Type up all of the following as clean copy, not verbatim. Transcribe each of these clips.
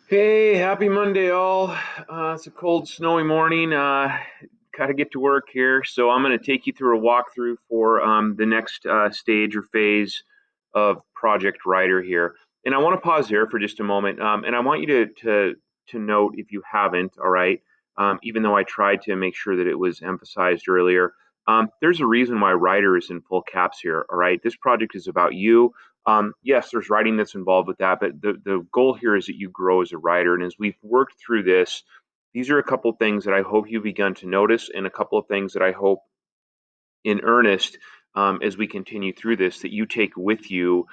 Hey, happy Monday, all. It's a cold, snowy morning. Got to get to work here. So I'm going to take you through a walkthrough for the next stage or phase of Project Writer here. And I want to pause here for just a moment. And I want you to note, if you haven't, all right, even though I tried to make sure that it was emphasized earlier, there's a reason why Writer is in full caps here, all right? This project is about you. Yes, there's writing that's involved with that, but the goal here is that you grow as a writer. And as we've worked through this, these are a couple things that I hope you've begun to notice, and a couple of things that I hope in earnest, as we continue through this, that you take with you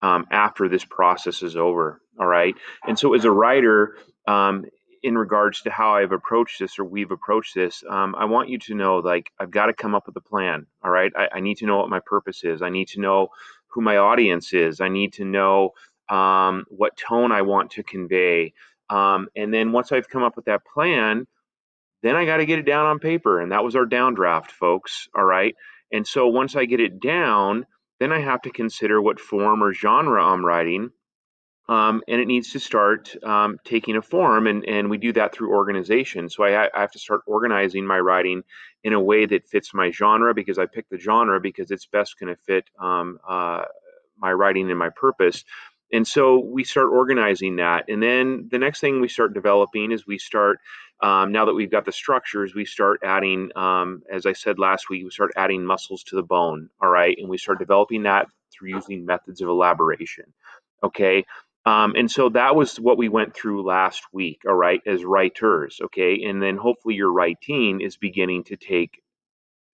after this process is over. All right. And so, as a writer, in regards to how I've approached this or we've approached this, I want you to know, like, I've got to come up with a plan. All right. I need to know what my purpose is. I need to know who my audience is. I need to know what tone I want to convey. And then once I've come up with that plan, then I got to get it down on paper. And that was our downdraft, folks. All right. And so once I get it down, then I have to consider what form or genre I'm writing. And it needs to start taking a form. And we do that through organization. So I have to start organizing my writing in a way that fits my genre, because I picked the genre because it's best going to fit my writing and my purpose. And so we start organizing that. And then the next thing we start developing is we start, now that we've got the structures, we start adding, as I said last week, we start adding muscles to the bone. All right. And we start developing that through using methods of elaboration. Okay. And so that was what we went through last week, all right, as writers, okay? And then hopefully your writing is beginning to take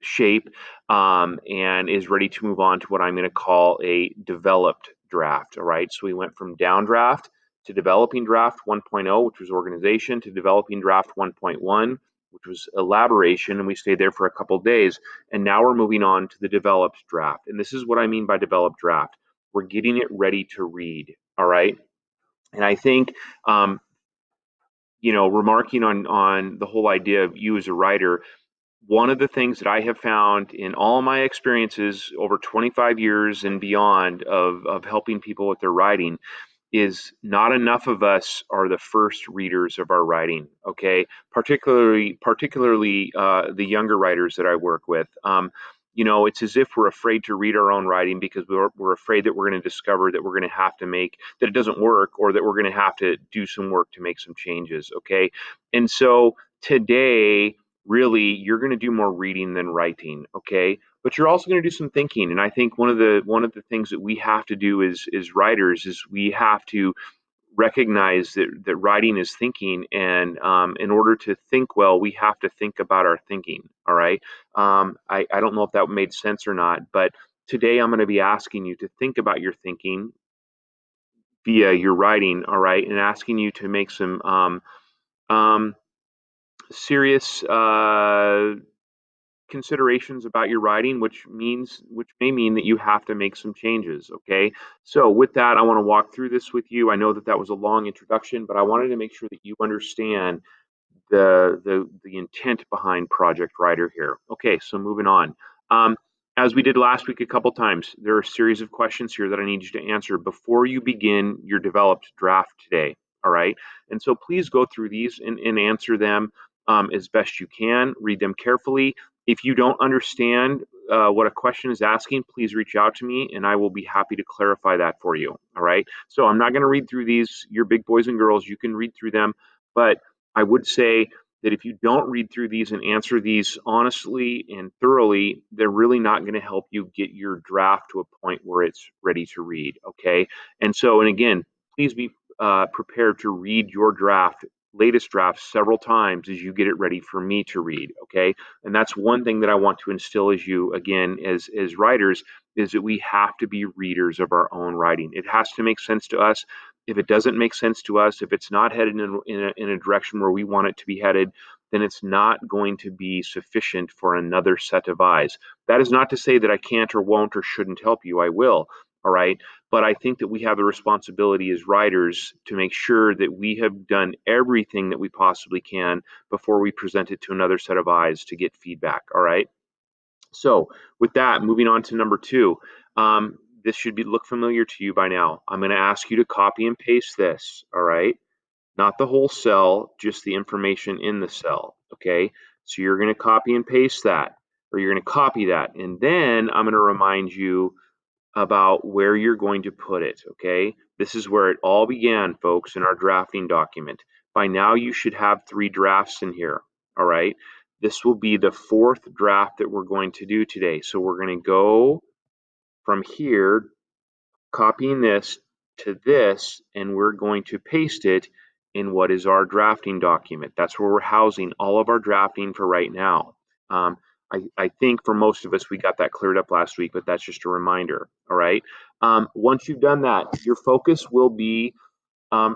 shape, and is ready to move on to what I'm going to call a developed draft. All right. So we went from downdraft to developing draft 1.0, which was organization, to developing draft 1.1, which was elaboration. And we stayed there for a couple of days. And now we're moving on to the developed draft. And this is what I mean by developed draft. We're getting it ready to read. All right. And I think, remarking on the whole idea of you as a writer, one of the things that I have found in all my experiences over 25 years and beyond of helping people with their writing is not enough of us are the first readers of our writing. Okay, particularly the younger writers that I work with. It's as if we're afraid to read our own writing because we're afraid that we're going to discover that we're going to have to make that it doesn't work, or that we're going to have to do some work to make some changes. Okay, and so today, really, you're going to do more reading than writing. Okay, but you're also going to do some thinking. And I think one of the things that we have to do as writers is we have to recognize that writing is thinking. And in order to think well, we have to think about our thinking. All right. I don't know if that made sense or not, but today I'm going to be asking you to think about your thinking via your writing. All right. And asking you to make some um, serious considerations about your writing, which may mean that you have to make some changes. Okay. So with that, I want to walk through this with you. I know that that was a long introduction, but I wanted to make sure that you understand the intent behind Project Writer here. Okay. So moving on. As we did last week a couple times, there are a series of questions here that I need you to answer before you begin your developed draft today. All right. And so please go through these and answer them as best you can. Read them carefully. If you don't understand what a question is asking, please reach out to me and I will be happy to clarify that for you. All right. So I'm not going to read through these. You're big boys and girls. You can read through them. But I would say that if you don't read through these and answer these honestly and thoroughly, they're really not going to help you get your draft to a point where it's ready to read. Okay. And so, and again, please be prepared to read your latest draft several times as you get it ready for me to read. Okay. And that's one thing that I want to instill as you, again, as writers, is that we have to be readers of our own writing. It has to make sense to us. If it doesn't make sense to us, if it's not headed in a direction where we want it to be headed, then it's not going to be sufficient for another set of eyes. That is not to say that I can't or won't or shouldn't help you. I will. All right. But I think that we have a responsibility as writers to make sure that we have done everything that we possibly can before we present it to another set of eyes to get feedback. All right. So with that, moving on to number two, this should look familiar to you by now. I'm going to ask you to copy and paste this. All right. not the whole cell, just the information in the cell, okay? So you're going to copy and paste that, or you're going to copy that, and then I'm going to remind you about where you're going to put it, okay? This is where it all began, folks, in our drafting document. By now, you should have 3 drafts in here, all right? This will be the 4th draft that we're going to do today. So we're going to go from here, copying this to this, and we're going to paste it in what is our drafting document. That's where we're housing all of our drafting for right now. I think for most of us, we got that cleared up last week, but that's just a reminder. All right. Once you've done that, your focus will be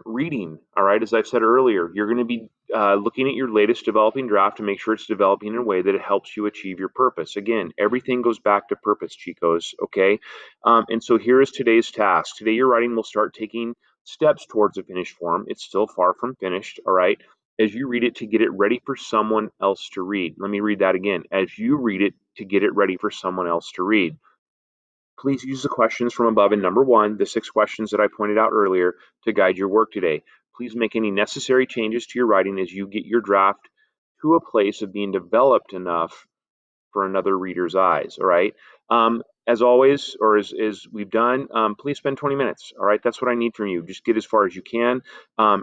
reading. All right. As I've said earlier, you're going to be looking at your latest developing draft to make sure it's developing in a way that it helps you achieve your purpose. Again, everything goes back to purpose, Chicos. Okay. And so here is today's task. Today, your writing will start taking steps towards a finished form. It's still far from finished. All right. As you read it to get it ready for someone else to read. Let me read that again. As you read it to get it ready for someone else to read. Please use the questions from above in number 1, the 6 questions that I pointed out earlier, to guide your work today. Please make any necessary changes to your writing as you get your draft to a place of being developed enough for another reader's eyes. All right. As always, or as we've done, please spend 20 minutes. All right. That's what I need from you. Just get as far as you can.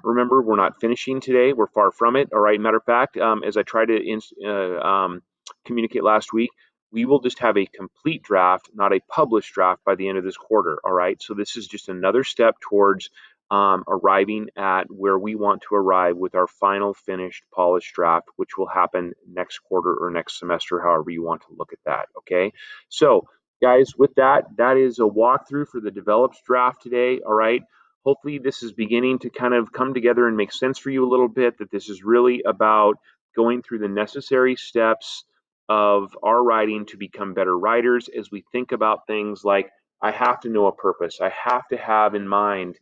Remember, we're not finishing today. We're far from it. All right. Matter of fact, as I tried to communicate last week, we will just have a complete draft, not a published draft, by the end of this quarter. All right. So this is just another step towards arriving at where we want to arrive with our final finished polished draft, which will happen next quarter or next semester, however you want to look at that. Okay. So guys, with that, that is a walkthrough for the developed draft today. All right. Hopefully this is beginning to kind of come together and make sense for you a little bit, that this is really about going through the necessary steps of our writing to become better writers as we think about things like, I have to know a purpose. I have to have in mind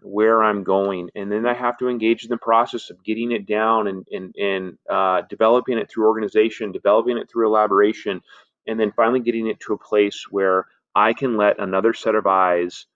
where I'm going, and then I have to engage in the process of getting it down and developing it through organization, developing it through elaboration, and then finally getting it to a place where I can let another set of eyes